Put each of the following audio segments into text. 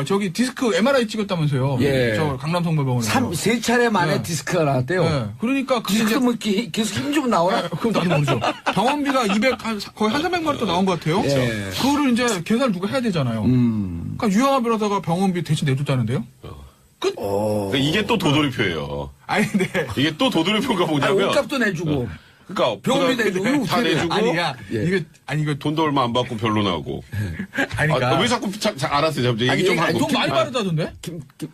저기 디스크 MRI 찍었다면서요. 예. 저 강남성모병원에. 세 차례 만에 네. 디스크가 나왔대요. 네. 그러니까 그게 디스크 이제 뭐 계속 힘 좀 나오나? 그럼 나도 모르죠. 병원비가 거의 한 300만 원 또 나온 것 같아요. 예. 그거를 이제 계산을 누가 해야 되잖아요. 그러니까 유영아 변호사가 병원비 대신 내줬다는데요? 끝? 그러니까 이게 또 도돌이표예요. 아니, 근데. 이게 또 도돌이표가 뭐냐면. 옷값도 내주고. 그러니까 병원비 내주고 다 내주고. 이거 돈도 얼마 안 받고 별로 나고. 아니, 그러니까. 왜 자꾸 알았어요. 얘기 좀 하고. 돈 많이 받았다던데?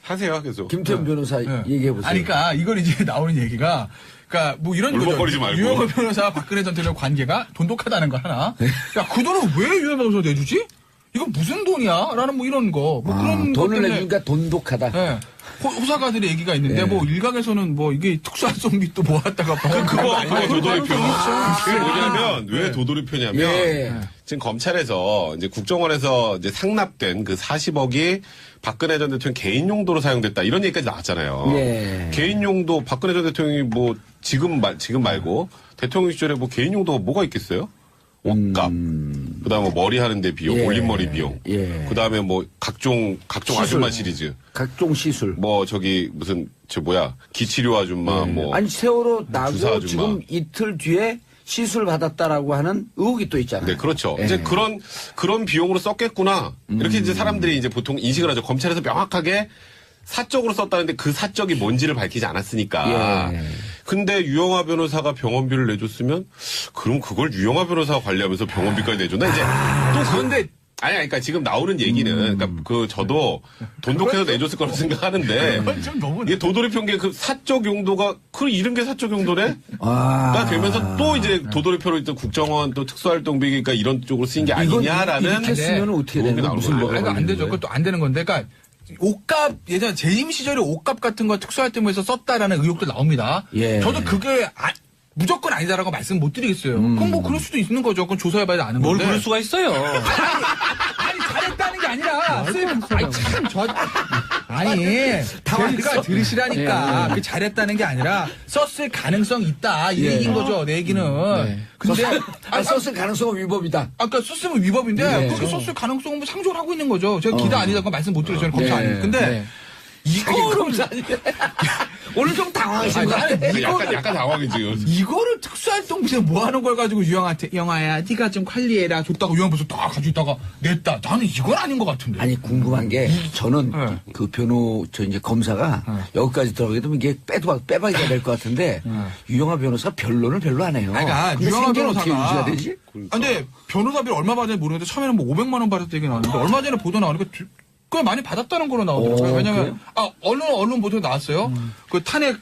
하세요, 계속. 김태현 변호사 얘기해보세요. 아니, 그러니까 이걸 이제 나오는 얘기가 그러니까 뭐 이런 거죠. 울먹거리지 말고. 유영아 변호사와 박근혜 전 대통령 관계가 돈독하다는 거 하나. 야, 그 돈을 왜 유영아 변호사 내주지? 이건 무슨 돈이야? 라는 뭐 이런 거. 뭐 그런 것 돈을 때문에. 내주니까 돈독하다. 네. 호사가들의 얘기가 있는데 예. 뭐 일각에서는 뭐 이게 특수활동비 또 모았다가 그거 도돌이표. 그게 아, 뭐냐면 네. 왜 도돌이표냐면 예. 지금 검찰에서 이제 국정원에서 이제 상납된 그 40억이 박근혜 전 대통령 개인 용도로 사용됐다 이런 얘기까지 나왔잖아요. 예. 개인 용도 박근혜 전 대통령이 뭐 지금 말고 대통령 시절에 뭐 개인 용도가 뭐가 있겠어요? 옷값, 그다음에 뭐 머리 하는데 비용, 예. 올림머리 비용, 예. 그다음에 뭐 각종 아줌마 시리즈, 각종 시술. 뭐 저기 무슨 기치료 아줌마 뭐 아니 세월호 주사 나고 아줌마. 지금 이틀 뒤에 시술 받았다라고 하는 의혹이 또 있잖아요. 네, 그렇죠. 예. 이제 그런 비용으로 썼겠구나. 이렇게 이제 사람들이 이제 보통 인식을 하죠. 검찰에서 명확하게 사적으로 썼다는데 그 사적이 뭔지를 밝히지 않았으니까. 예. 근데 유영아 변호사가 병원비를 내줬으면 그럼 그걸 유영아 변호사가 관리하면서 병원비까지 내줬나? 이제 또 그런데 아니, 그러니까 지금 나오는 얘기는, 그러니까 저도 돈독해서 내줬을 거라고 생각하는데, 그건 좀 너무 이게 도돌이표인 그 사적 용도가, 이런 게 사적 용도네? 가 되면서 또 이제 도돌이표로 일단 국정원 또 특수활동비니까 이런 쪽으로 쓰인 게 아니냐라는. 이렇게 쓰면 어떻게 의혹이 되는 거야? 나오는 무슨 거예요. 뭐가 그러니까 안 되죠. 걸리는 그것도 안 되는 건데, 그러니까 옷값 예전 재임 시절에 옷값 같은 거 특수활동에서 썼다라는 의혹도 나옵니다. 예. 저도 그게 무조건 아니다라고 말씀 못 드리겠어요. 그럼 뭐 그럴 수도 있는 거죠. 그건 조사해봐야 아는 뭘 건데. 그럴 수가 있어요. 아니 잘했다는 게 아니라 그러니까 들으시라니까 그 잘했다는 게 아니라 썼을 가능성 있다 이 얘기인 거죠 내 얘기는. 근데 썼을 가능성은 위법이다. 아까 썼으면 위법인데 네. 그렇게 썼을 가능성은 뭐 상존을 하고 있는 거죠. 제가 기다 아니다고 말씀 못 드려요. 저는 검사 아니에요. 근데 이거를 오늘 좀 당황하신 것 같아. 약간 당황이지. 이거를 특수활동비에 뭐 하는 걸 가지고 유영한테 영아야 네가 좀 관리해라 줬다가 유영 벌써 딱 가지고 있다가 냈다. 나는 이건 아닌 것 같은데. 아니 궁금한 게 저는 네. 그 이제 검사가 여기까지 들어가게 되면 이게 빼박이가 될 것 같은데 유영아 변호사 변론을 별로 안 해요. 그러니까 근데 유영아 생계는 어떻게 변호사가 유지가 되지? 근데 변호사비를 얼마 받았는지 모르겠는데 처음에는 뭐 500만 원 받았다 얘기 나왔는데 얼마 전에 보도 나오니까 꽤 많이 받았다는 걸로 나오더라고요. 왜냐면 언론 보도에 나왔어요. 그 탄핵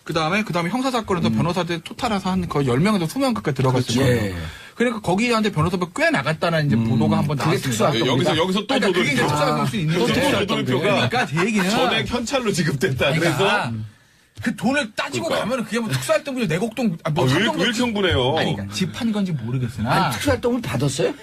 그다음에 형사사건에서 변호사들 토탈해서 한 거의 10명에서 20명 가까이 들어갔을 거예요. 예. 그러니까 거기한테 변호사가 꽤 나갔다는 이제 보도가 한번 그게 나왔습니다. 특수활동비다. 여기서 또 그러니까 그게 이제 도돌이표. 특수활동일 수 있는 또 거죠. 도돌이표가 그러니까 제 얘기는 전액 현찰로 지급됐다. 그러니까 그래서 그 돈을 따지고 그러니까. 가면 그게 뭐 특수활동비 내곡동 왜 이렇게 흥분해요? 아니 그러니까 집한 건지 모르겠으나 아니 특수활동을 받았어요?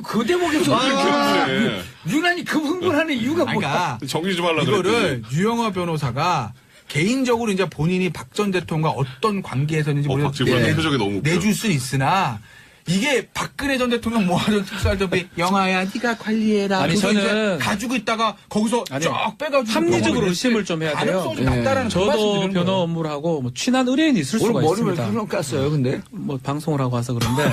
그 대목에서 흥분해? 유난히 흥분하는 이유가 뭐야? 그러니까 정리 좀 하려고 이거를 유영아 변호사가 개인적으로 이제 본인이 박 전 대통령과 어떤 관계에서는지 박지원 표정이 너무 웃겨. 내줄 수 있으나 이게 박근혜 전 대통령 모아둔 특수활동비 영아야 네가 관리해라. 아니, 그거 저는 이제 가지고 있다가 거기서 아니, 쫙 빼가지고 합리적으로 의심을 좀 해야 돼요. 가능성이 좀 낮다라는 그 말씀 저도 드리는 변호 거예요. 업무를 하고 뭐 친한 의뢰인이 있을 오늘 수가 머리 왜 있습니다. 이렇게 깠어요, 근데? 뭐 방송을 하고 와서 그런데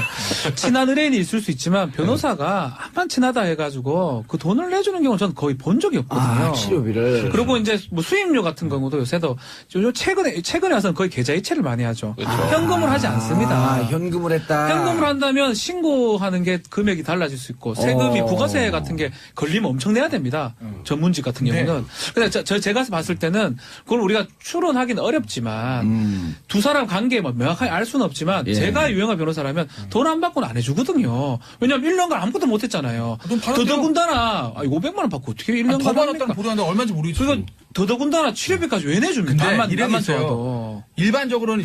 친한 의뢰인이 있을 수 있지만 변호사가 한판 친하다 해가지고 그 돈을 내주는 경우는 저는 거의 본 적이 없거든요. 치료비를. 그리고 이제 뭐 수임료 같은 경우도 요새도 최근에 와서는 거의 계좌이체를 많이 하죠. 현금을 하지 않습니다. 현금을 했다. 현금을 한다면 신고하는 게 금액이 달라질 수 있고 세금이 부가세 같은 게 걸리면 엄청 내야 됩니다. 전문직 같은 경우는. 근데 제가 봤을 때는 그걸 우리가 추론하기는 어렵지만 두 사람 관계 뭐 명확하게 알 수는 없지만 제가 유영아 변호사라면 돈 안 받고는 안 해주거든요. 왜냐하면 1년간 아무것도 못 했잖아요. 돈 받았대요. 더더군다나 500만 원 받고 어떻게 1년간 더 받았다는 합니까? 보도하는데 얼마인지 모르겠어요. 그거 더더군다나 치료비까지 왜 내줍니까? 근데 이런 게 남만 있어요. 좋아도. 일반적으로는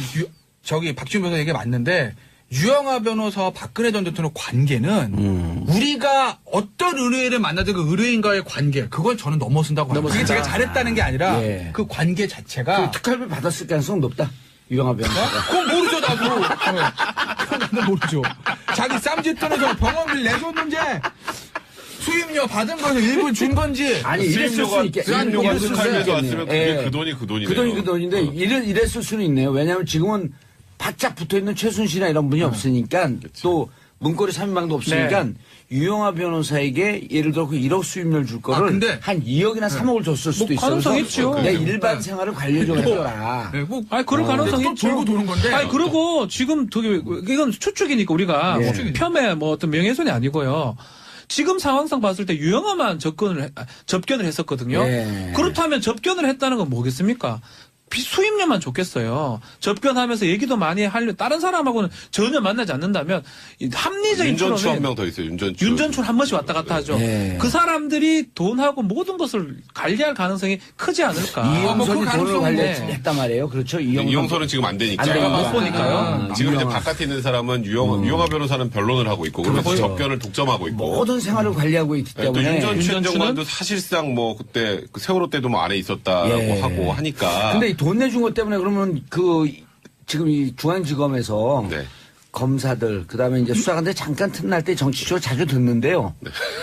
박지원 변호사 얘기 맞는데 유영아 변호사와 박근혜 전 대통령 관계는 우리가 어떤 의뢰인을 만나든 그 의뢰인과의 관계 그건 저는 넘어선다고 합니다. 그게 제가 잘했다는 게 아니라 예. 그 관계 자체가 특활비 받았을 가능성은 높다. 유영아 변호사가. 그건 모르죠 나도. 그건 나도 모르죠. 자기 쌈짓돈에서 병원비를 내줬는지 수임료 받은 거는 일부 준 건지. 아니 이랬을 수 있겠. 수임료가 이랬을 수 특활비에서 있겠네요. 왔으면 그게 예. 그 돈이 그 돈이네요. 그 돈이 그 돈인데 이랬을 수는 있네요. 왜냐하면 지금은 바짝 붙어있는 최순실이나 이런 분이 없으니까 또 문고리 3인방도 없으니까 네. 유영하 변호사에게 예를 들어 그 1억 수임료를 줄 거를 근데 한 2억이나 3억을 줬을 수도 있어요. 가능성 그래서 있죠. 내 일반 생활을 관리 좀 해줘라. 네, 뭐 아니 그럴 가능성이 또 있죠. 돌고 도는 건데. 아니 그리고 지금 되게 이건 추측이니까 우리가 예. 뭐 폄훼 뭐 어떤 명예훼손이 아니고요. 지금 상황상 봤을 때 유영아만 접견을 했었거든요. 예. 그렇다면 접견을 했다는 건 뭐겠습니까? 수임료만 줬겠어요. 접견하면서 얘기도 많이 하려 다른 사람하고는 전혀 만나지 않는다면 이 합리적인 윤전추 한 추론은 명 더 있어요. 윤전추. 윤전출 한 번씩 왔다 갔다 하죠. 예. 그 사람들이 돈하고 모든 것을 관리할 가능성이 크지 않을까. 이용선이 그 돈을 가능성은 관리했단 말이에요. 그렇죠. 이용서는 지금 안 되니까. 안 되니까. 못 보니까요. 지금 이제 유영하. 바깥에 있는 사람은 유영하 변호사는 변론을 하고 있고, 그리고 그렇죠. 접견을 독점하고 있고. 모든 생활을 관리하고 있기 네, 또 때문에 윤전추 윤전추는? 행정관도 사실상 뭐 그때 그 세월호 때도 뭐 안에 있었다라고 예. 하고 하니까. 근데 이 돈 내준 것 때문에 그러면 그 지금 이 중앙지검에서 네. 검사들 그다음에 이제 수사관들 잠깐 틈날 때 정치적으로 자주 듣는데요.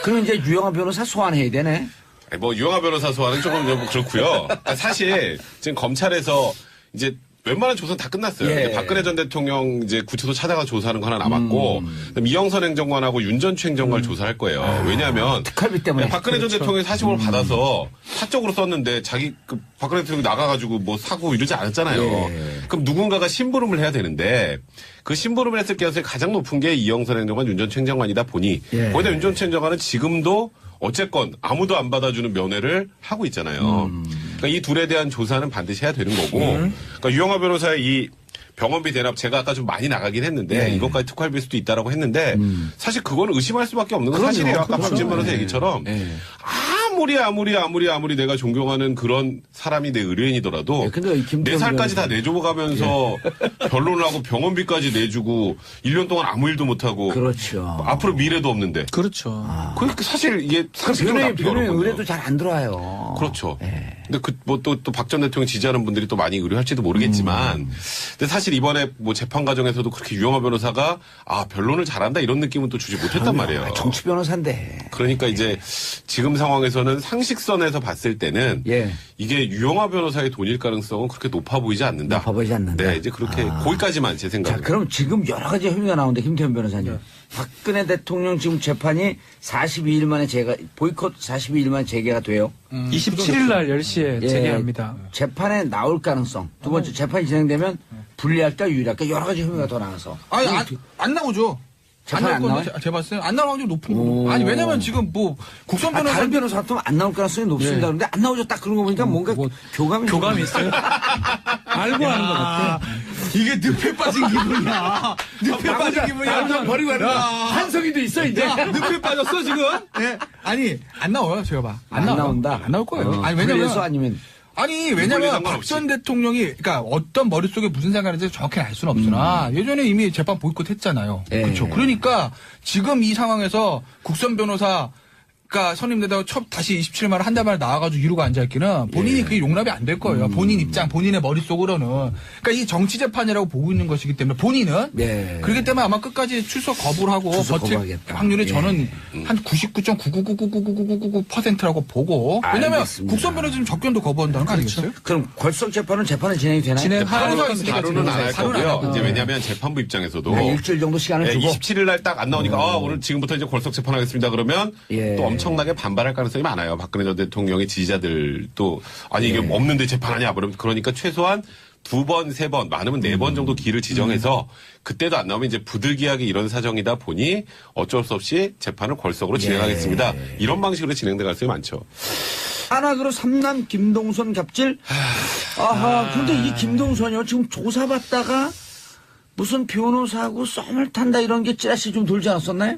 그럼 이제 유영하 변호사 소환해야 되네. 아니, 뭐 유영하 변호사 소환은 조금 좀 그렇고요. 사실 지금 검찰에서 이제 웬만한 조사는 다 끝났어요. 예. 이제 박근혜 전 대통령 이제 구치소 찾아가 조사하는 거 하나 남았고, 그다음에 이영선 행정관하고 윤전추 행정관을 조사할 거예요. 왜냐하면 특활비 때문에. 박근혜 전 대통령이 40억을 받아서 사적으로 썼는데 자기 그 박근혜 대통령이 나가가지고 뭐 사고 이러지 않았잖아요. 예. 그럼 누군가가 심부름을 해야 되는데 그 심부름을 했을 가능성이 가장 높은 게 이영선 행정관, 윤전추 행정관이다 보니 예. 거기다 윤전추 행정관은 지금도 어쨌건 아무도 안 받아주는 면회를 하고 있잖아요. 그러니까 이 둘에 대한 조사는 반드시 해야 되는 거고. 그러니까 유영하 변호사의 이 병원비 대납 제가 아까 좀 많이 나가긴 했는데 네. 이것까지 특활비일 수도 있다라고 했는데 사실 그거는 의심할 수밖에 없는 건 그럼요. 사실이에요. 아까 그렇죠. 박진 변호사 얘기처럼 네. 아무리 내가 존경하는 그런 사람이 내 의뢰인이더라도 네, 근데 이 김태형 내 살까지 다 변호사- 내줘가면서 변론을 하고 병원비까지 내주고 1년 동안 아무 일도 못하고 그렇죠. 앞으로 미래도 없는데 그렇죠. 그 사실 이게 상식적으로 변호인 납득이 어렵거든요. 의뢰도 잘 안 들어와요. 그렇죠. 예. 근데 또 박 전 대통령 지지하는 분들이 또 많이 의뢰할지도 모르겠지만, 근데 사실 이번에 뭐 재판 과정에서도 그렇게 유영하 변호사가 변론을 잘한다 이런 느낌은 또 주지 못했단 말이에요. 정치 변호사인데. 그러니까 이제 지금 상황에서는 상식선에서 봤을 때는 예. 이게 유영하 변호사의 돈일 가능성은 그렇게 높아 보이지 않는다. 높아 보이지 않는다. 네, 이제 그렇게 거기까지만 제 자, 생각은. 그럼 지금 여러 가지 혐의가 나오는데 김태현 변호사님. 박근혜 대통령 지금 재판이 42일 만에 보이콧 42일 만에 재개가 돼요. 27일 날 10시에 예. 재개합니다. 재판에 나올 가능성. 두 번째 재판이 진행되면 불리할까 유리할까 여러 가지 혐의가 더 나와서. 아니 안 나오죠. 재판 안 나올 나와요? 건데 제가 봤을 때는 안 나올 확률이 높은 오. 거고. 아니 왜냐면 지금 뭐 국선 변호사 다른 변호사 같으면 안 나올 가능성이 높습니다. 그런데 안 나오죠. 딱 그런 거 보니까 뭔가 교감이 있어요? 알고 하는 것 같아. 이게 늪에 빠진 기분이야. 늪에 빠진 기분이야. 완전 버리고 가는 거야. 한석이도 있어 이제. 야, 늪에 빠졌어 지금? 예. 아니 안 나와요 제가 봐. 안 나와요. 나온다. 안 나올 거예요. 아니 그래서 왜냐면 아니면 왜냐면 상관없이. 박 전 대통령이 그러니까 어떤 머릿속에 무슨 생각인지 정확히 알 수는 없으나 예전에 이미 재판 보이콧 했잖아요. 예. 그렇죠. 그러니까 지금 이 상황에서 국선 변호사가 선임되다가 다시 27만 원 한 달 만에 나와가지고 이루고 앉아있기는 본인이 그게 용납이 안 될 거예요. 본인 입장, 본인의 머릿속으로는. 그러니까 이 정치 재판이라고 보고 있는 것이기 때문에 본인은 네. 그렇기 때문에 아마 끝까지 출석 거부를 하고 출석 버틸 거부하겠다. 확률이 예. 저는 한 99.9999999%라고 보고 왜냐면 알겠습니다. 국선 변호사 지금 접견도 거부한다는 거 아니겠어요? 그럼 벌써 재판은 진행이 되나요? 진행하는 바로가 건 있으니까 바로는 안 할 바로는 안 거고요. 하고. 이제 왜냐하면 재판부 입장에서도 네, 일주일 정도 시간을 주고 27일 날 딱 안 나오니까 오늘 지금부터 이제 골석 재판하겠습니다. 그러면 예. 또 엄청나게 반발할 가능성이 많아요. 박근혜 전 대통령의 지지자들도 아니 이게 없는데 재판하냐 그러니까 최소한 2번, 3번, 많으면 4번 정도 기를 지정해서 그때도 안 나오면 이제 부득이하게 이런 사정이다 보니 어쩔 수 없이 재판을 골석으로 진행하겠습니다. 이런 방식으로 진행될 가능성이 많죠. 하나그로 삼남 김동선 갑질. 아하. 근데 이 김동선이요 지금 조사받다가 무슨 변호사하고 썸을 탄다 이런 게 찌라시 좀 돌지 않았었나요?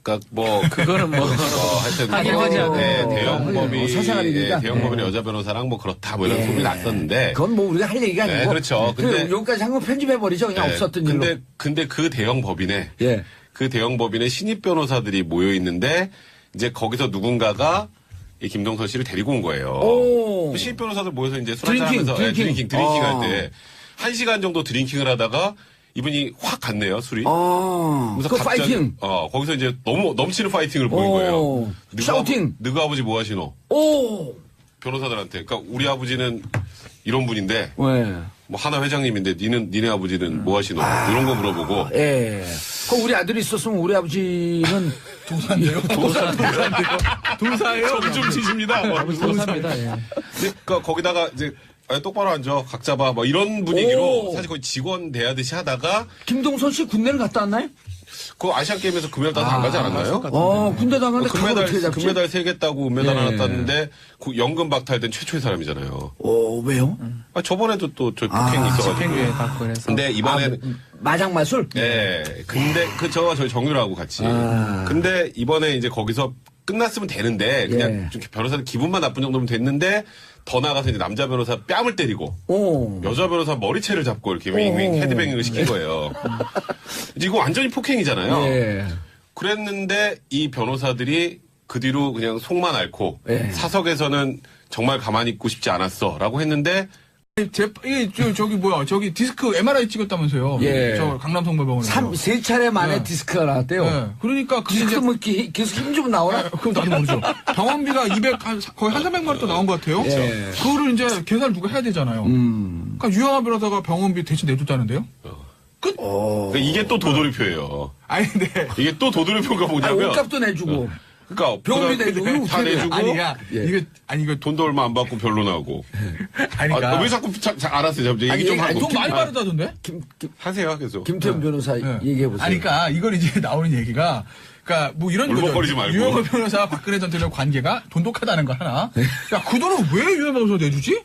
그러니까 뭐 그거는 뭐 하여튼 하긴 하지 않아요. 대형법이 사생활이니까. 대형법인 여자 변호사랑 뭐 그렇다 뭐 이런 소문이 났었는데 그건 뭐 우리가 할 얘기가 아니고. 네, 그렇죠. 근데- 여기까지 한 건 편집해버리죠. 그냥 네, 없었던 일로. 근데 그 대형법인에 예. 그 대형법인에 신입 변호사들이 모여 있는데 이제 거기서 누군가가 이 김동선 씨를 데리고 온 거예요. 오. 그 신입 변호사들 모여서 이제 술 드링킹, 한잔 하면서 드링킹. 드링킹 아. 할 때 1시간 정도 드링킹을 하다가 이분이 확 갔네요, 술이. 그 파이팅. 거기서 이제 너무 넘치는 파이팅을 보인 거예요. 샤우팅. 너희 아버지 뭐 하시노? 오. 변호사들한테. 그러니까 우리 아버지는 이런 분인데, 왜? 뭐 하나 회장님인데, 니네 아버지는 뭐 하시노? 이런 거 물어보고. 예. 그 우리 아들이 있었으면 우리 아버지는 도사인데요? 도사예요? 정좀 치십니다. 도사입니다. 예. 그러니까 거기다가 이제 똑바로 앉아, 각 잡아, 뭐 이런 분위기로 오. 사실 거의 직원 대하듯이 하다가 김동선 씨 군대를 갔다 왔나요? 그 아시안 게임에서 금메달 따서 안 가지 않았나요? 군대 나갔는데 각을 어떻게 잡지? 금메달 3개 따고 은메달 예. 하나 땄는데 그 연금 박탈된 최초의 사람이잖아요. 왜요? 저번에도 또 저 폭행이 있어가지고. 집행유예 받고 그래서. 근데 이번에는 마장마술? 네. 근데 저희 정유라하고 같이. 근데 이번에 이제 거기서 끝났으면 되는데 그냥 예. 좀 변호사들 기분만 나쁜 정도면 됐는데 더 나가서 이제 남자 변호사 뺨을 때리고 오. 여자 변호사 머리채를 잡고 이렇게 윙윙 헤드뱅잉을 시킨 거예요. 이제 이거 완전히 폭행이잖아요. 예. 그랬는데 이 변호사들이 그 뒤로 그냥 속만 앓고 예. 사석에서는 정말 가만히 있고 싶지 않았어라고 했는데 저기 디스크 MRI 찍었다면서요. 예. 저 강남성모병원에서. 3차례 만에 네. 디스크가 나왔대요. 네. 그러니까 그게 디스크 이제 뭐 계속 힘 좀 나오나? 그럼 나도 모르죠. 병원비가 거의 한 300만 원 또 나온 것 같아요. 예. 그거를 이제 계산을 누가 해야 되잖아요. 그러니까 유영아 변호사가 병원비 대신 내줬다는데요? 끝? 그러니까 이게 또 도돌이표예요. 아니, 네. 이게 또 도돌이표가 뭐냐면 옷값도 내주고. 그러니까 병원비 그다음에 내주고 이거 다 어떻게 내주고 이거 돈도 얼마 안 받고 별로 나오고. 아니까. 왜 자꾸 알았어요. 얘기 좀 하고. 돈 많이 받았다던데? 하세요 계속. 김태현 변호사 얘기해보세요. 아니, 그러니까 이걸 이제 나오는 얘기가 그러니까 뭐 이런 거죠. 울먹거리지 말고. 유영아 변호사와 박근혜 전 대통령 관계가 돈독하다는 거 하나. 야, 그 돈을 왜 유영아 변호사 내주지?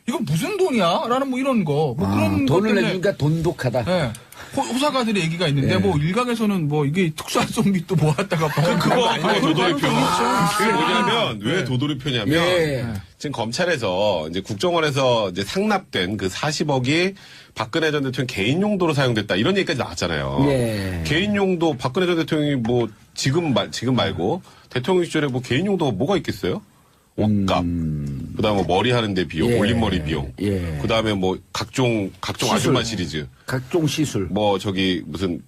이건 무슨 돈이야? 라는 뭐 이런 거. 뭐 그런 것 돈을 때문에. 내주니까 돈독하다. 네. 호사가들의 얘기가 있는데 예. 뭐 일각에서는 뭐 이게 특수활동비 또 모았다가 그거 도돌이표. 그게 아. 뭐냐면 왜 도돌이표냐면 예. 지금 검찰에서 이제 국정원에서 이제 상납된 그 40억이 박근혜 전 대통령 개인 용도로 사용됐다 이런 얘기까지 나왔잖아요. 예. 개인 용도 박근혜 전 대통령이 뭐 지금 말고 대통령 시절에 뭐 개인 용도가 뭐가 있겠어요? 옷값, 그다음에 뭐 머리 하는데 비용, 예. 올림머리 비용, 예. 그다음에 뭐 각종 시술. 아줌마 시리즈, 각종 시술. 뭐 저기 무슨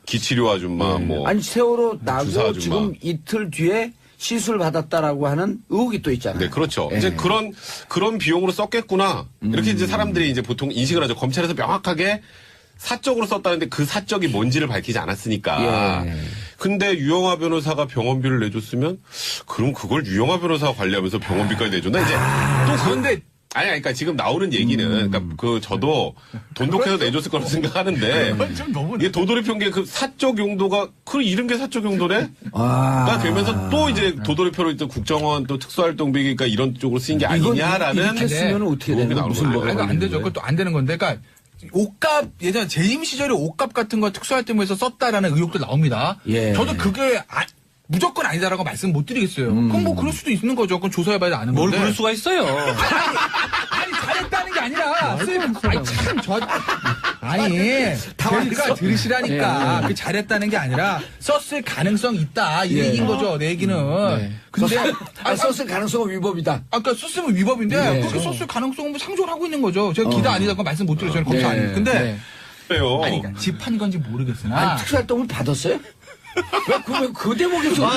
기치료 아줌마 뭐 아니 세월호 주사 나고 아줌마. 지금 이틀 뒤에 시술 받았다라고 하는 의혹이 또 있잖아요. 네, 그렇죠. 예. 이제 그런 비용으로 썼겠구나. 이렇게 이제 사람들이 이제 보통 인식을 하죠. 검찰에서 명확하게 사적으로 썼다는데 그 사적이 뭔지를 밝히지 않았으니까. 예. 근데 유영아 변호사가 병원비를 내줬으면 그럼 그걸 유영아 변호사가 관리하면서 병원비까지 내줬나? 이제 또 그런데 그러니까 지금 나오는 얘기는 그러니까 저도 돈독해서 내줬을 거라고 생각하는데 그건 좀 너무 이게 도돌이표인 그 사적 용도가 그 이런 게 사적 용도네? 가 되면서 또 이제 도돌이표로 있던 국정원 또 특수활동비니까 이런 쪽으로 쓰인 게 아니냐라는 이렇게 쓰면 어떻게 의혹이 되나? 나오는 무슨 거예요. 뭐가 그러니까 안 되죠. 그것도 안 되는 건데, 그러니까 옷값 예전 재임 시절에 옷값 같은 거 특수활동에서 썼다라는 의혹도 나옵니다. 예. 저도 그게 무조건 아니다라고 말씀 못 드리겠어요. 그럼 뭐 그럴 수도 있는 거죠. 그건 조사해봐야 아는 뭘 건데. 그럴 수가 있어요. 아니 잘했다는 게 아니라 저희가 들으시라니까 그 잘했다는 게 아니라 썼을 가능성이 있다 이 얘기인 거죠. 내 얘기는. 근데 썼을 가능성은 위법이다. 아까 썼으면 위법인데 네. 그렇게 썼을 가능성은 뭐 상조를 하고 있는 거죠. 제가 기다 아니다고 말씀 못 드려요. 저는 검사 아니에요. 근데 그래요. 아니 그러니까 집한 건지 모르겠으나 아니 특수활동을 받았어요? 그 대목에서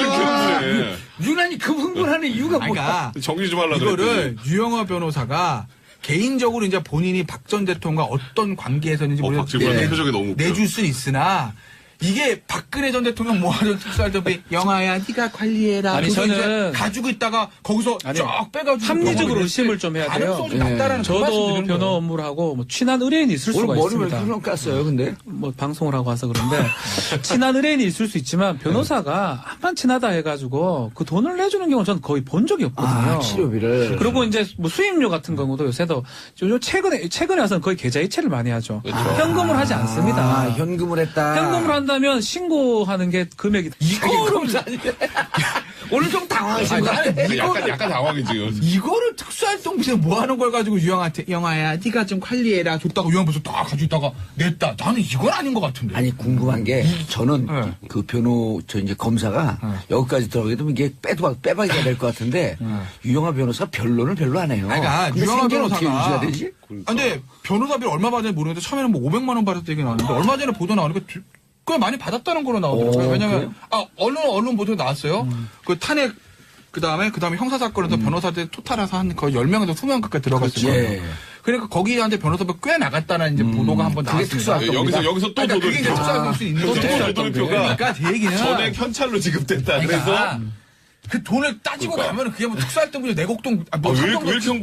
그래. 유난히 그 흥분하는 이유가 뭐야? 그러니까 정리 좀 하려고 이거를 유영아 변호사가 개인적으로 이제 본인이 박 전 대통령과 어떤 관계에서는지 박지원 표정이 너무 웃겨. 내줄 수 있으나 이게 박근혜 전 대통령 모아둔 특수활동비 영아야 네가 관리해라. 아니, 그거 저는 이제 가지고 있다가 거기서 아니, 쫙 빼가지고 합리적으로 의심을 좀 해야 돼요. 가능성이 좀 낮다라는 그 말씀 저도 드리는 변호 거예요. 업무를 하고 뭐 친한 의뢰인이 있을 오늘 수가 머리 왜 있습니다. 이렇게 깠어요, 근데? 뭐 방송을 하고 와서 그런데 친한 의뢰인이 있을 수 있지만 변호사가 한판 친하다 해가지고 그 돈을 내주는 경우는 저는 거의 본 적이 없거든요. 치료비를. 그리고 이제 뭐 수임료 같은 경우도 요새도 최근에 와서는 거의 계좌이체를 많이 하죠. 현금을 하지 않습니다. 현금을 했다. 현금을 한다면 신고하는 게 금액이 이거를 오늘 좀 당황하신 거 같아. 약간 당황이지. 이거를 특수활동비에 뭐 하는 걸 가지고 유영한테 영아야 네가 좀 관리해라 줬다고 유영 벌써 딱 가지고 있다가 냈다. 나는 이건 아닌 것 같은데. 아니 궁금한 게 저는 네. 그 저 이제 검사가 여기까지 들어가게 되면 이게 빼박이가 될 것 같은데 유영아 변호사 변론을 별로 안 해요. 그러니까 근데 유영아 생계는 어떻게 변호사가 유지가 되지? 근데 변호사비를 얼마 받는지 모르는데 처음에는 뭐 500만 원 받았다 얘기 나왔는데 얼마 전에 보도 나오니까 꽤 많이 받았다는 걸로 나오더라고요. 왜냐면 언론 보도에 나왔어요. 그 탄핵 그다음에 형사사건에서 변호사들 토탈해서 한 거의 10명에서 20명 가까이 들어갔어요. 예. 그러니까 거기한테 변호사비 꽤 나갔다는 이제 보도가 한번 그게 나왔습니다. 특수활동. 여기서 또 그러니까 그게 이제 도돌이표. 특수활동일 수 있는 또 거죠. 도돌이표가 그러니까 제 얘기는 전액 현찰로 지급됐다. 그러니까 그래서 그 돈을 따지고 그러니까. 가면 그게 뭐 특수활동비 내곡동 왜 이렇게 흥분?